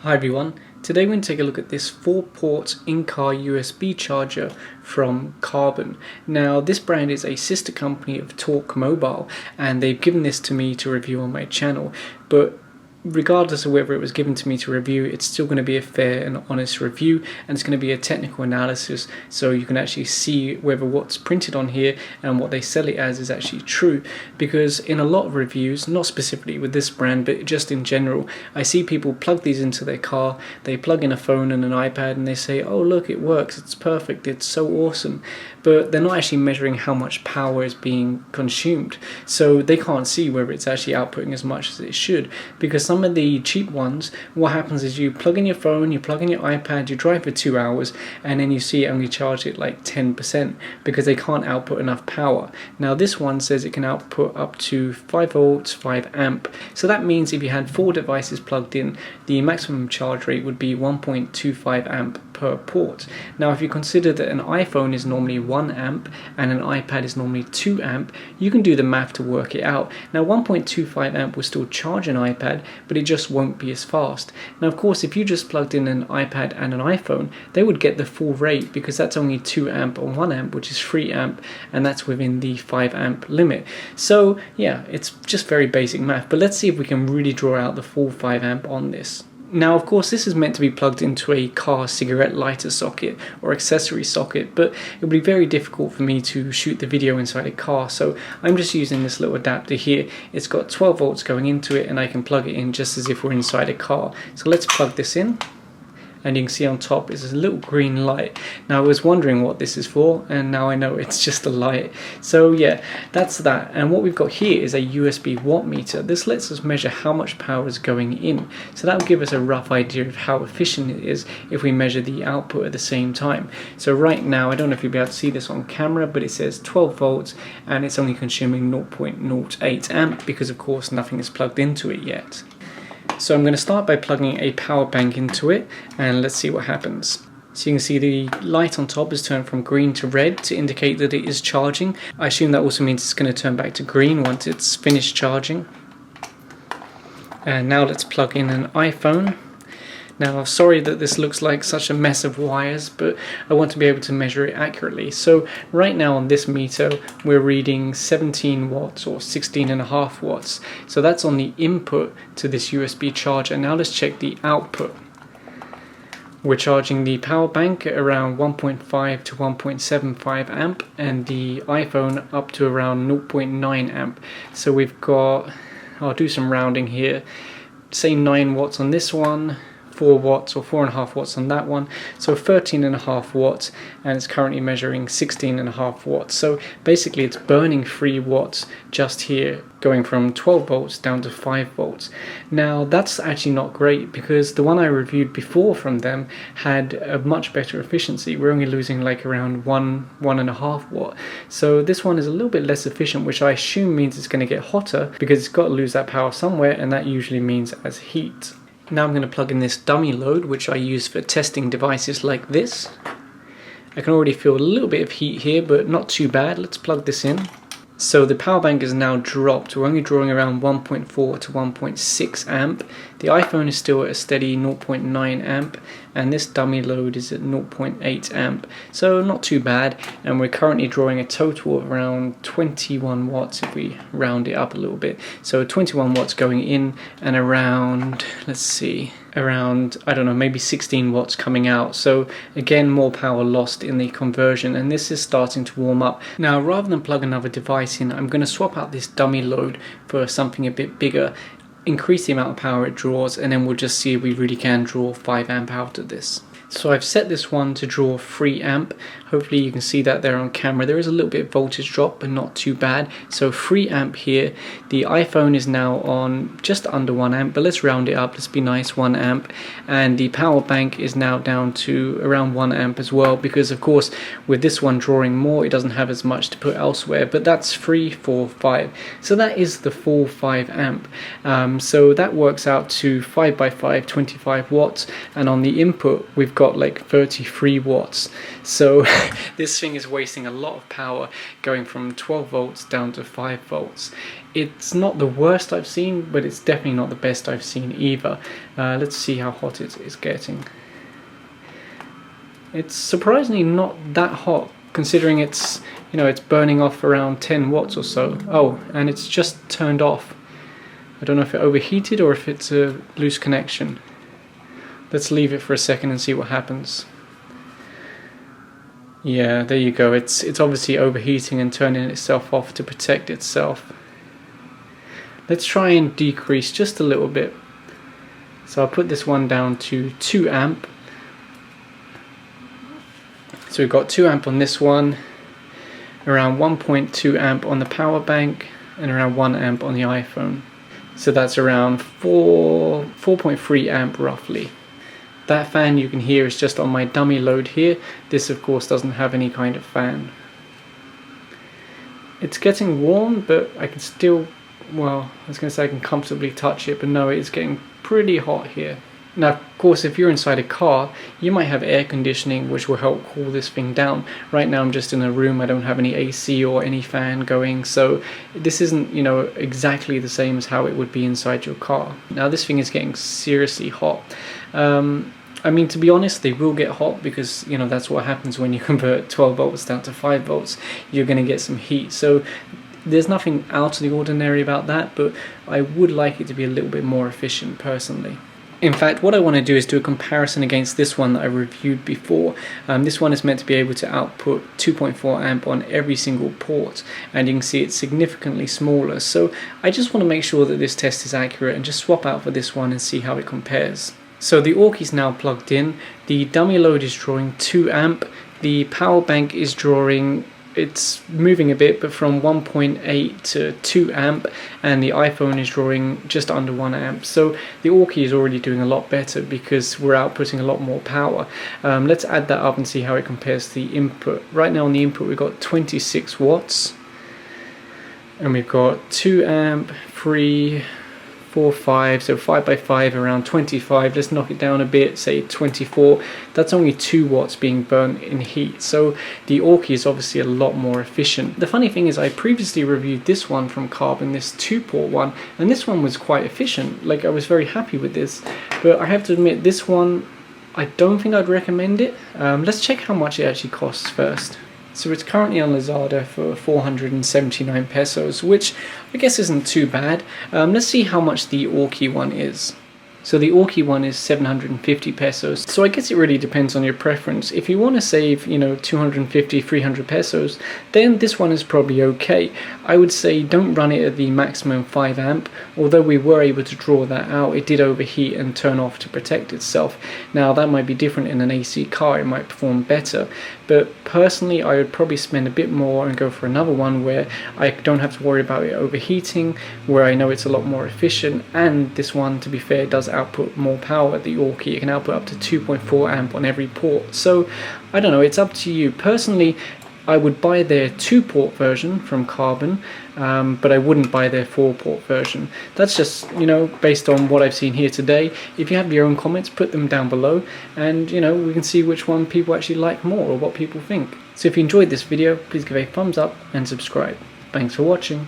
Hi everyone, today we're going to take a look at this 4-port in-car USB charger from Carbonn. Now this brand is a sister company of Talk Mobile and they've given this to me to review on my channel, but regardless of whether it was given to me to review, it's still going to be a fair and honest review, and it's going to be a technical analysis so you can actually see whether what's printed on here and what they sell it as is actually true. Because in a lot of reviews, not specifically with this brand but just in general, I see people plug these into their car, they plug in a phone and an iPad and they say, oh look, it works, it's perfect, it's so awesome, but they're not actually measuring how much power is being consumed, so they can't see whether it's actually outputting as much as it should. Because some of the cheap ones, what happens is you plug in your phone, you plug in your iPad, you drive for 2 hours, and then you see it only charge it like 10% because they can't output enough power. Now this one says it can output up to 5 volts, 5 amp. So that means if you had 4 devices plugged in, the maximum charge rate would be 1.25 amp per port. Now if you consider that an iPhone is normally 1 amp and an iPad is normally 2 amp, you can do the math to work it out. Now 1.25 amp will still charge an iPad, but it just won't be as fast. Now of course if you just plugged in an iPad and an iPhone, they would get the full rate because that's only 2 amp or 1 amp, which is 3 amp, and that's within the 5 amp limit. So yeah, it's just very basic math, but let's see if we can really draw out the full 5 amp on this. Now of course this is meant to be plugged into a car cigarette lighter socket or accessory socket, but it would be very difficult for me to shoot the video inside a car, so I'm just using this little adapter here. It's got 12 volts going into it and I can plug it in just as if we're inside a car. So let's plug this in. And you can see on top is a little green light. Now I was wondering what this is for, and now I know it's just a light. So yeah, that's that. And what we've got here is a USB watt meter. This lets us measure how much power is going in. So that will give us a rough idea of how efficient it is if we measure the output at the same time. So right now, I don't know if you'll be able to see this on camera, but it says 12 volts and it's only consuming 0.08 amp because of course nothing is plugged into it yet. So I'm going to start by plugging a power bank into it and let's see what happens. So you can see the light on top has turned from green to red to indicate that it is charging. I assume that also means it's going to turn back to green once it's finished charging. And now let's plug in an iPhone. Now I'm sorry that this looks like such a mess of wires, but I want to be able to measure it accurately. So right now on this meter we're reading 17 watts or 16.5 watts. So that's on the input to this USB charger. Now let's check the output. We're charging the power bank at around 1.5 to 1.75 amp and the iPhone up to around 0.9 amp. So we've got, I'll do some rounding here, say 9 watts on this one, 4 watts or 4.5 watts on that one, so 13.5 watts, and it's currently measuring 16.5 watts. So basically it's burning 3 watts just here, going from 12 volts down to 5 volts. Now that's actually not great because the one I reviewed before from them had a much better efficiency. We're only losing like around 1.5 watt. So this one is a little bit less efficient, which I assume means it's going to get hotter because it's got to lose that power somewhere, and that usually means as heat. Now I'm going to plug in this dummy load, which I use for testing devices like this. I can already feel a little bit of heat here, but not too bad. Let's plug this in. So the power bank is now dropped. We're only drawing around 1.4 to 1.6 amp. The iPhone is still at a steady 0.9 amp, and this dummy load is at 0.8 amp. So not too bad, and we're currently drawing a total of around 21 watts if we round it up a little bit. So 21 watts going in and around, let's see, around, I don't know, maybe 16 watts coming out. So again, more power lost in the conversion, and this is starting to warm up. Now rather than plug another device in, I'm going to swap out this dummy load for something a bit bigger, increase the amount of power it draws, and then we'll just see if we really can draw 5 amp out of this. So I've set this one to draw 3 amp. Hopefully you can see that there on camera. There is a little bit of voltage drop, but not too bad. So 3 amp here. The iPhone is now on just under 1 amp, but let's round it up. Let's be nice, 1 amp. And the power bank is now down to around 1 amp as well, because of course with this one drawing more, it doesn't have as much to put elsewhere, but that's 3, 4, 5. So that is the full 5 amp. So that works out to 5 by 5, 25 watts. And on the input, we've got got like 33 watts. So this thing is wasting a lot of power, going from 12 volts down to 5 volts. It's not the worst I've seen, but it's definitely not the best I've seen either. Let's see how hot it is getting. It's surprisingly not that hot, considering it's, you know, it's burning off around 10 watts or so. Oh, and it's just turned off. I don't know if it overheated or if it's a loose connection. Let's leave it for a second and see what happens. Yeah, there you go. It's obviously overheating and turning itself off to protect itself. Let's try and decrease just a little bit. So I'll put this one down to 2 amp. So we've got 2 amp on this one, around 1.2 amp on the power bank, and around 1 amp on the iPhone. So that's around 4.3 amp roughly. That fan you can hear is just on my dummy load here. This of course doesn't have any kind of fan. It's getting warm, but I can still, well, I was going to say I can comfortably touch it, but no, it's getting pretty hot here. Now, of course, if you're inside a car, you might have air conditioning, which will help cool this thing down. Right now, I'm just in a room. I don't have any AC or any fan going, so this isn't, you know, exactly the same as how it would be inside your car. Now, this thing is getting seriously hot. I mean, to be honest, they will get hot because, you know, that's what happens when you convert 12 volts down to 5 volts. You're going to get some heat. So there's nothing out of the ordinary about that, but I would like it to be a little bit more efficient personally. In fact, what I want to do is do a comparison against this one that I reviewed before. This one is meant to be able to output 2.4 amp on every single port, and you can see it's significantly smaller. So I just want to make sure that this test is accurate and just swap out for this one and see how it compares. So the AUX is now plugged in, the dummy load is drawing 2 amp, the power bank is drawing, it's moving a bit, but from 1.8 to 2 amp, and the iPhone is drawing just under 1 amp. So the AUX is already doing a lot better because we're outputting a lot more power. Let's add that up and see how it compares to the input. Right now on the input we've got 26 watts, and we've got 2 amp, 3, 4, 5, so 5 by 5, around 25. Let's knock it down a bit, say 24. That's only 2 watts being burnt in heat, so the AUX is obviously a lot more efficient. The funny thing is, I previously reviewed this one from Carbonn, this 2-port one, and this one was quite efficient. Like, I was very happy with this, but I have to admit, this one, I don't think I'd recommend it. Let's check how much it actually costs first. So it's currently on Lazada for 479 pesos, which I guess isn't too bad. Let's see how much the AUX one is. So the AUX one is 750 pesos. So I guess it really depends on your preference. If you want to save, you know, 250, 300 pesos, then this one is probably okay. I would say don't run it at the maximum 5 amp. Although we were able to draw that out, it did overheat and turn off to protect itself. Now that might be different in an AC car, it might perform better. But personally, I would probably spend a bit more and go for another one where I don't have to worry about it overheating, where I know it's a lot more efficient, and this one, to be fair, does output more power. The AUX, it can output up to 2.4 amp on every port. So I don't know, it's up to you. Personally, I would buy their 2-port version from Carbonn, but I wouldn't buy their 4-port version. That's just, you know, based on what I've seen here today. If you have your own comments, put them down below, and, you know, we can see which one people actually like more or what people think. So if you enjoyed this video, please give a thumbs up and subscribe. Thanks for watching.